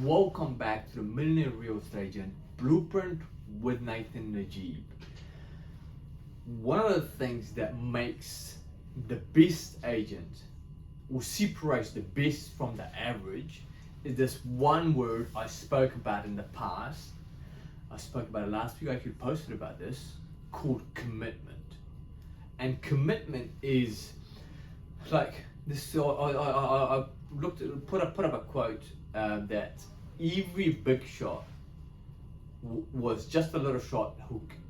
Welcome back to the Millionaire Real Estate Agent Blueprint with Nathan Najib. One of the things that makes the best agent or separates the best from the average is this one word I spoke about in the past. I spoke about it last week. I actually posted about this, called commitment. And commitment is like this. So I put up a quote that every big shot was just a little shot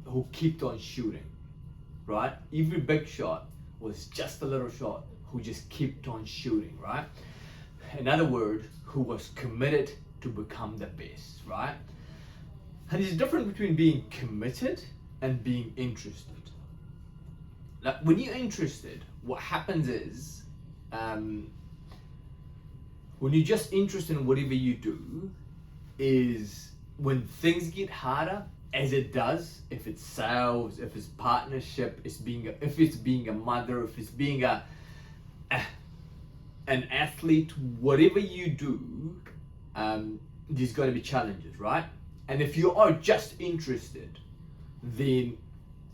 who kept on shooting, right? Every big shot was just a little shot who just kept on shooting, right? In other words, who was committed to become the best, right? And there's a difference between being committed and being interested. Like when you're interested, what happens is, when you're just interested in whatever you do, is when things get harder, as it does, if it's sales, if it's partnership, if it's being a mother, if it's being an athlete, whatever you do, there's going to be challenges, right? And if you are just interested, then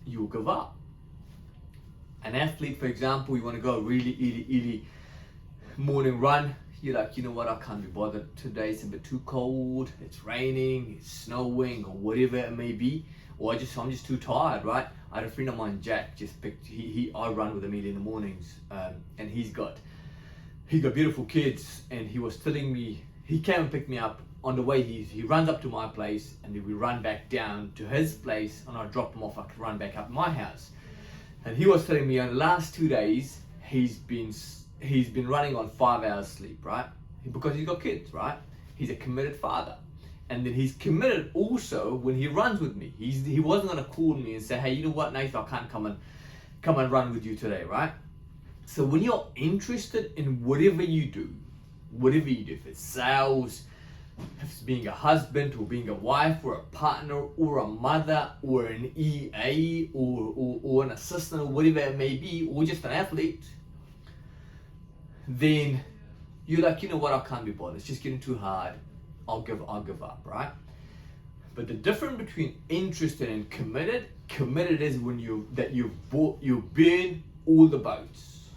you'll give up. An athlete, for example, you want to go a really early morning run. You're like, you know what, I can't be bothered today, it's a bit too cold, it's raining, it's snowing, or whatever it may be, or I'm just too tired, right? I had a friend of mine, Jack, I run with him early in the mornings, and he's got beautiful kids, and he was telling me, he came and picked me up. On the way, he runs up to my place, and then we run back down to his place, and I drop him off, I could run back up my house. And he was telling me, in the last 2 days, he's been running on 5 hours sleep, right? Because he's got kids, right? He's a committed father. And then he's committed also when he runs with me. He wasn't gonna call me and say, hey, you know what, Nathan, I can't come and run with you today, right? So when you're interested in whatever you do, if it's sales, if it's being a husband or being a wife or a partner or a mother or an EA or an assistant or whatever it may be, or just an athlete, then you're like, you know what, I can't be bothered, it's just getting too hard, I'll give up, right? But the difference between interested and committed is when you burn all the boats.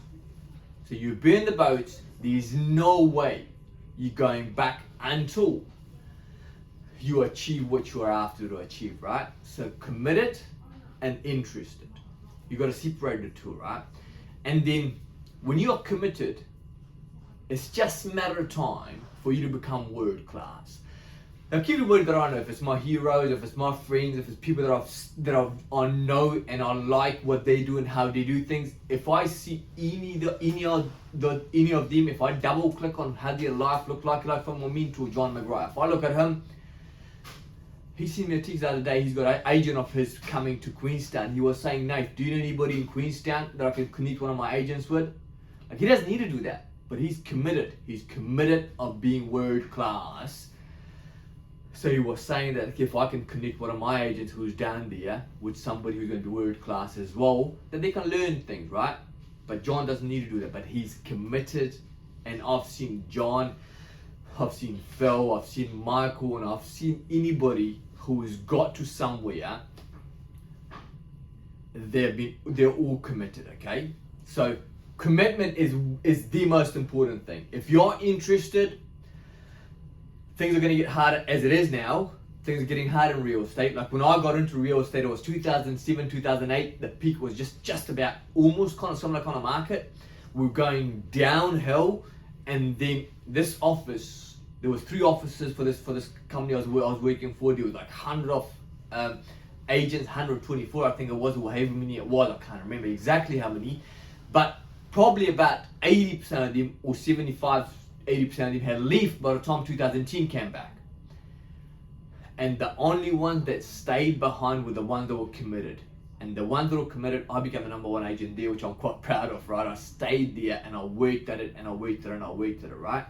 So you burn the boats, there's no way you're going back until you achieve what you are after to achieve, right? So committed and interested, you got to separate the two, right? And then when you're committed, it's just a matter of time for you to become world class. Now, keep the word that I know. If it's my heroes, if it's my friends, if it's people that I know and I like what they do and how they do things. If I see any of them, if I double click on how their life look like from my mentor John McGrath, if I look at him, he sent me a text the other day. He's got an agent of his coming to Queenstown. He was saying, Nate, do you know anybody in Queenstown that I can connect one of my agents with? Like, he doesn't need to do that. But he's committed. He's committed of being world class. So he was saying that if I can connect one of my agents who's down there with somebody who's going to be world class as well, then they can learn things, right? But John doesn't need to do that. But he's committed. And I've seen John, I've seen Phil, I've seen Michael, and I've seen anybody who has got to somewhere. They're all committed, okay? So commitment is the most important thing. If you're interested, things are going to get harder as it is now. Things are getting harder in real estate. Like when I got into real estate, it was 2007, 2008. The peak was just about almost kind of similar kind of market. We're going downhill, and then this office, there was 3 offices for this company I was working for. There was like 100 of agents, 124 I think it was, or however many it was. I can't remember exactly how many, but probably about 80% of them, or 75, 80% of them had left by the time 2010 came back. And the only ones that stayed behind were the ones that were committed. And the ones that were committed, I became the number 1 agent there, which I'm quite proud of, right? I stayed there and I worked at it and I worked at it and I worked at it, right?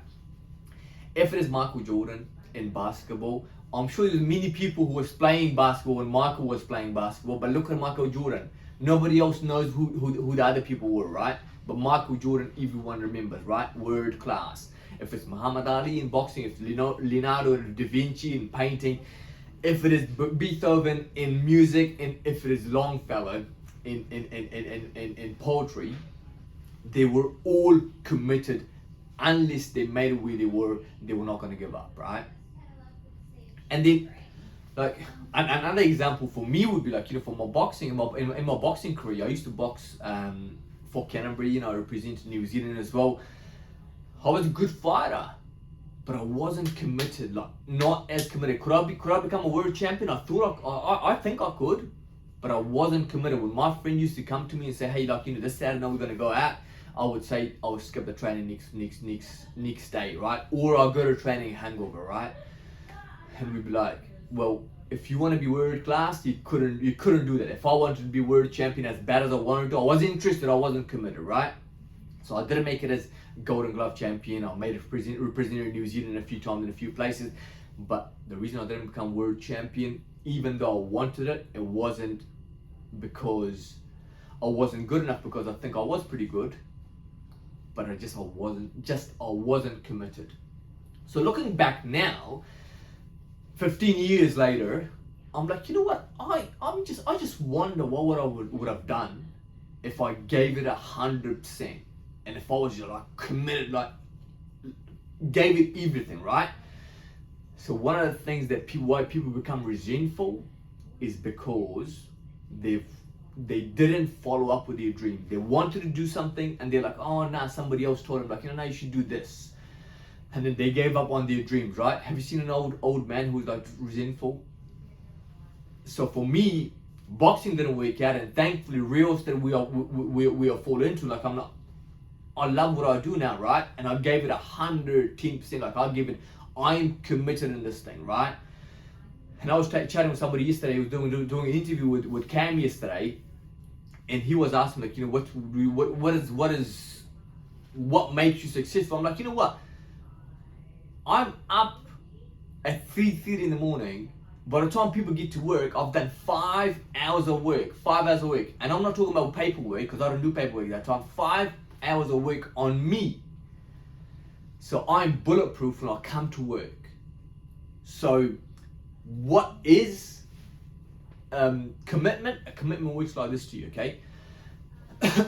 If it is Michael Jordan in basketball, I'm sure there's many people who was playing basketball when Michael was playing basketball, but look at Michael Jordan. Nobody else knows who the other people were, right? But Michael Jordan, everyone remembers, right? World class. if it's Muhammad Ali in boxing, if Leonardo da Vinci in painting, if it is Beethoven in music, and if it is Longfellow in poetry, they were all committed. Unless they made it where they were not going to give up, right? And then, like, another example for me would be like, for my boxing, in my boxing career, I used to box for Canterbury, I represented New Zealand as well. I was a good fighter, but I wasn't committed, like not as committed. Could I become a world champion? I think I could, but I wasn't committed. When my friend used to come to me and say, hey, like, this Saturday we're going to go out, I would say I would skip the training next day, right? Or I'll go to training hangover, right? And we'd be like, well, if you want to be world class, you couldn't do that. If I wanted to be world champion as bad as I wanted to, I was interested, I wasn't committed, right? So I didn't make it as Golden Glove champion. I made it represented New Zealand a few times in a few places. But the reason I didn't become world champion, even though I wanted it, it wasn't because I wasn't good enough, because I think I was pretty good. But I wasn't committed. So looking back now, 15 years later, I'm like, you know what? I just wonder what I would have done if I gave it 100%, and if I was just like committed, like gave it everything, right? So one of the things that why people become resentful is because they didn't follow up with their dream. They wanted to do something and they're like, oh, nah, somebody else told them, like, now you should do this. And then they gave up on their dreams, right? Have you seen an old man who's like resentful? So for me, boxing didn't work out, and thankfully real estate we are fall into. Like, I love what I do now, right? And I gave it 110%. Like I'm committed in this thing, right? And I was chatting with somebody yesterday who was doing an interview with Cam yesterday, and he was asking, like, what makes you successful? I'm like, you know what? I'm up at 3:30 in the morning. By the time people get to work, I've done 5 hours of work, and I'm not talking about paperwork, because I don't do paperwork that time. 5 hours of work on me. So I'm bulletproof when I come to work. So what is commitment? A commitment works like this to you, okay?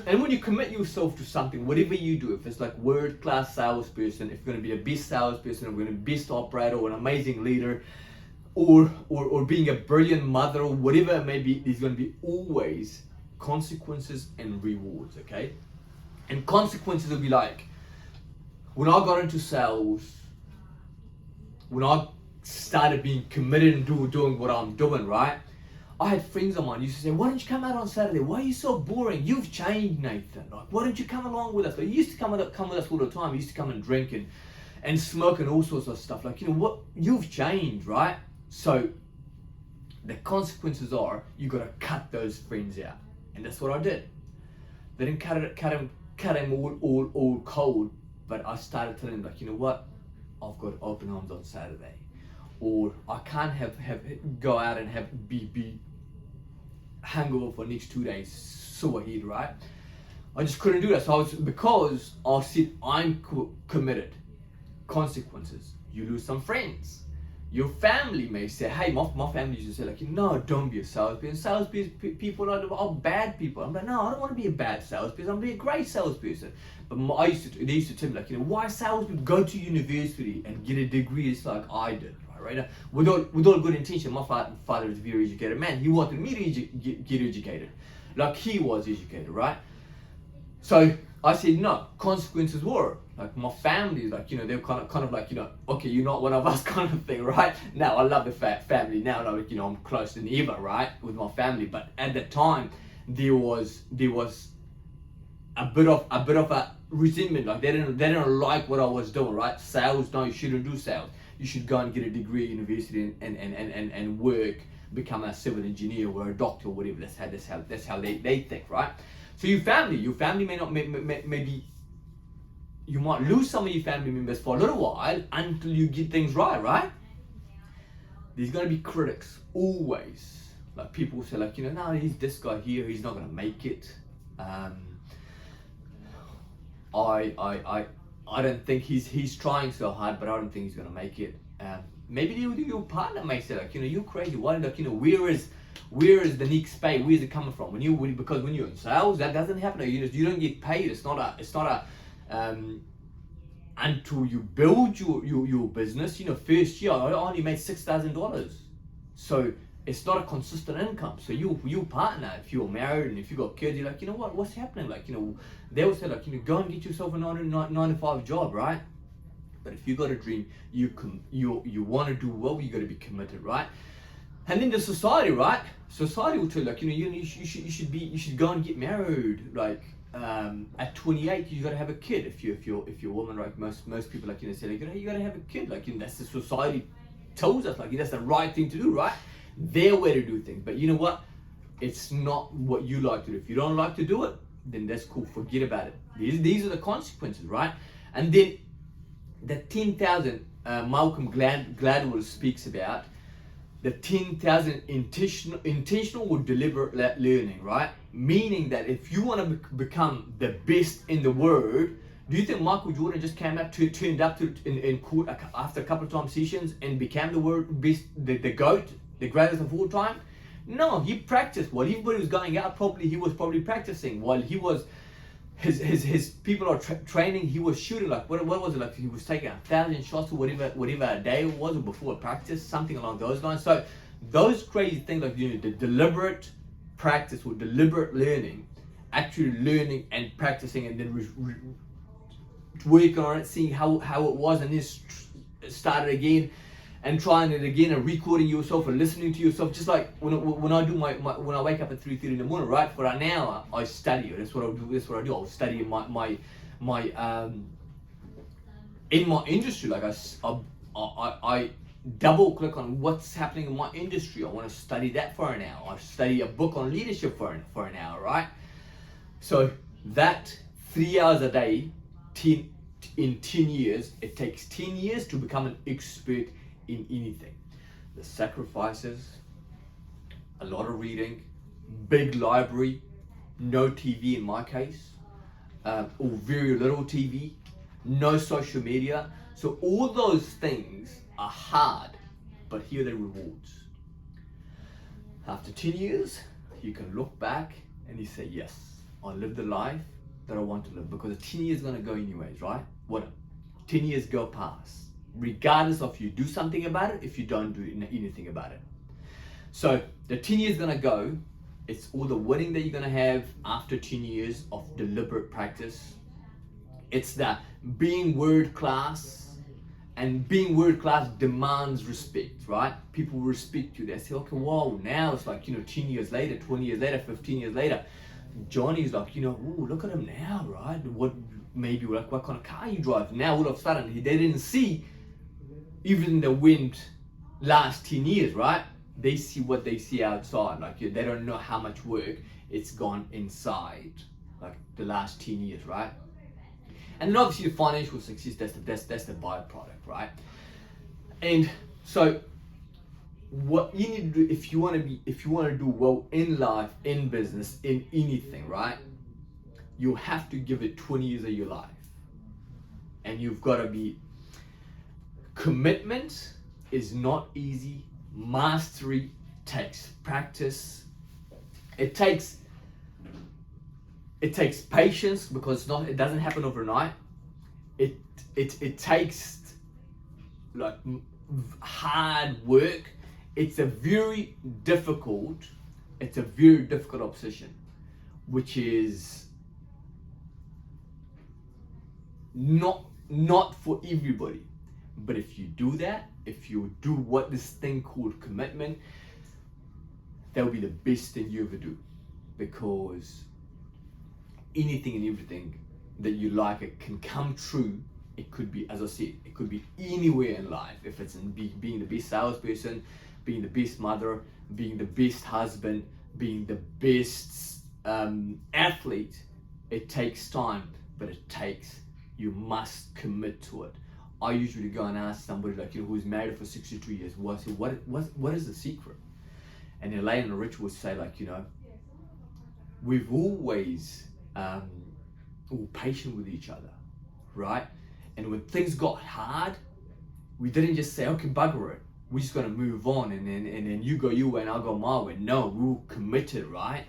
And when you commit yourself to something, whatever you do, if it's like world-class salesperson, if you're going to be a best salesperson, if you're going to be a best operator, or an amazing leader, or being a brilliant mother, or whatever it may be, there's going to be always consequences and rewards, okay? And consequences will be like, when I got into sales, when I started being committed and doing what I'm doing, right? I had friends of mine used to say, why don't you come out on Saturday? Why are you so boring? You've changed, Nathan. Like, why don't you come along with us? Like, you used to come with us all the time. You used to come and drink and smoke and all sorts of stuff. Like, what? You've changed, right? So the consequences are you got to cut those friends out. And that's what I did. They didn't cut him all cold, but I started telling him, like, you know what? I've got open arms on Saturday. Or I can't go out and be hangover for the next 2 days, so ahead, right? I just couldn't do that. So because I said I'm committed. Consequences. You lose some friends. Your family may say, hey, my family used to say, like, no, don't be a salesperson. Salespeople are bad people. I'm like, no, I don't want to be a bad salesperson. I want to be a great salesperson. But they used to tell me, like, why salespeople go to university and get a degree? It's like I did. Right? With all good intention. My father is a very educated man. He wanted me to get educated, like he was educated, right? So I said no. Consequences were like my family, like they were kind of like okay, you're not one of us, kind of thing, right? Now I love the family now. Like I'm closer than ever, right, with my family. But at that time, there was a bit of a resentment. Like they didn't like what I was doing, right? Sales, no, you shouldn't do sales. You should go and get a degree at university and work, become a civil engineer or a doctor or whatever. That's how they think, right? So your family may not, maybe you might lose some of your family members for a little while until you get things right? There's gonna be critics, always. Like people say, like, no, he's this guy here, he's not gonna make it. I don't think he's trying so hard, but I don't think he's gonna make it. Maybe your partner makes it. Like, you know, you're crazy. Why? Like, you know, where is the next pay? Where's it coming from? Because when you're in sales, that doesn't happen. You don't get paid. It's not a until you build your business. You know, first year I only made $6,000. So it's not a consistent income. So your partner, if you're married and if you got kids, you're like, you know what? What's happening? Like, you know, they will say, like, you know, go and get yourself a 9 to 5 job, right? But if you got a dream, you want to do well, you got to be committed, right? And then the society, right? Society will tell you, like, you know, you should go and get married, like, at 28 you got to have a kid. If you're a woman, like most people, like, you know, say, like, you got to have a kid, like, you know, that's the society tells us, like, that's the right thing to do, right? Their way to do things. But you know what? It's not what you like to do. If you don't like to do it, then that's cool. Forget about it. These are the consequences, right? And then the 10,000 Malcolm Gladwell speaks about, the 10,000 intentional or deliberate learning, right? Meaning that if you want to become the best in the world, do you think Michael Jordan just turned up in court after a couple of time sessions and became the world best, the GOAT, the greatest of all time? No, he practiced. While everybody was going out, he was probably practicing. While he was, his people are training, he was shooting, like, what was it, like, he was taking 1,000 shots or whatever a day it was, or before practice, something along those lines. So those crazy things, like, you know, the deliberate practice or deliberate learning, actually learning and practicing, and then working on it, seeing how it was, and then start it again and trying it again, and recording yourself and listening to yourself. Just like when I do when I wake up at 3:30 in the morning, right? For an hour I study. That's what I do. I'll study my in my industry. Like, I double click on what's happening in my industry. I want to study that for an hour. I study a book on leadership for an hour, right? So that 3 hours a day, in 10 years, it takes 10 years to become an expert in anything. The sacrifices, a lot of reading, big library, no TV in my case, or very little TV, no social media. So all those things are hard, but here are the rewards. After 10 years, you can look back and you say, yes, I lived the life that I want to live, because 10 years is going to go anyways, right? 10 years go past, regardless of you do something about it, if you don't do anything about it. So the 10 years is going to go. It's all the winning that you're going to have after 10 years of deliberate practice. It's that being world class, and being world class demands respect, right? People respect you. They say, okay, wow, now it's like, you know, 10 years later, 20 years later, 15 years later, Johnny's like, you know, ooh, look at him now, right? What kind of car you drive? Now all of a sudden, they didn't see even the wind last 10 years, right? They see what they see outside. Like, they don't know how much work it's gone inside, like the last 10 years, right? And then obviously the financial success, that's the byproduct, right? And so what you need to do if you want to do well in life, in business, in anything, right? You have to give it 20 years of your life. And you've got to be, commitment is not easy. Mastery takes practice. It takes patience, because it doesn't happen overnight. It takes like hard work. It's a very difficult obsession, which is not for everybody. But if you do that, if you do what this thing called commitment, that will be the best thing you ever do, because anything and everything that you like, it can come true. It could be, as I said, it could be anywhere in life. If it's in being the best salesperson, being the best mother, being the best husband, being the best athlete, it takes time, but you must commit to it. I usually go and ask somebody, like, you know, who's married for 62 years, what is the secret? And Elaine and Rich would say, like, you know, we've always patient with each other, right? And when things got hard, we didn't just say, okay, bugger it. We're just gonna move on, and then you go your way and I'll go my way. No, we were committed, right?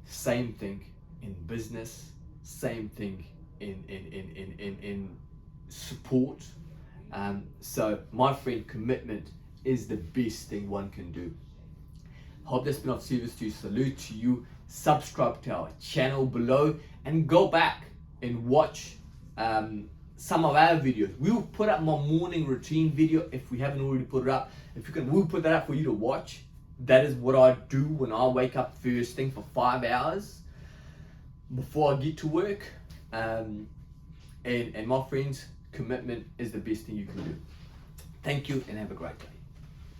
Same thing in business, same thing in support. So my friend, commitment is the best thing one can do. Hope that's been of service to you. Salute to you. Subscribe to our channel below and go back and watch some of our videos. We'll put up my morning routine video if we haven't already put it up. If you can, we'll put that up for you to watch. That is what I do when I wake up first thing for 5 hours before I get to work. And my friends, commitment is the best thing you can do. Thank you and have a great day.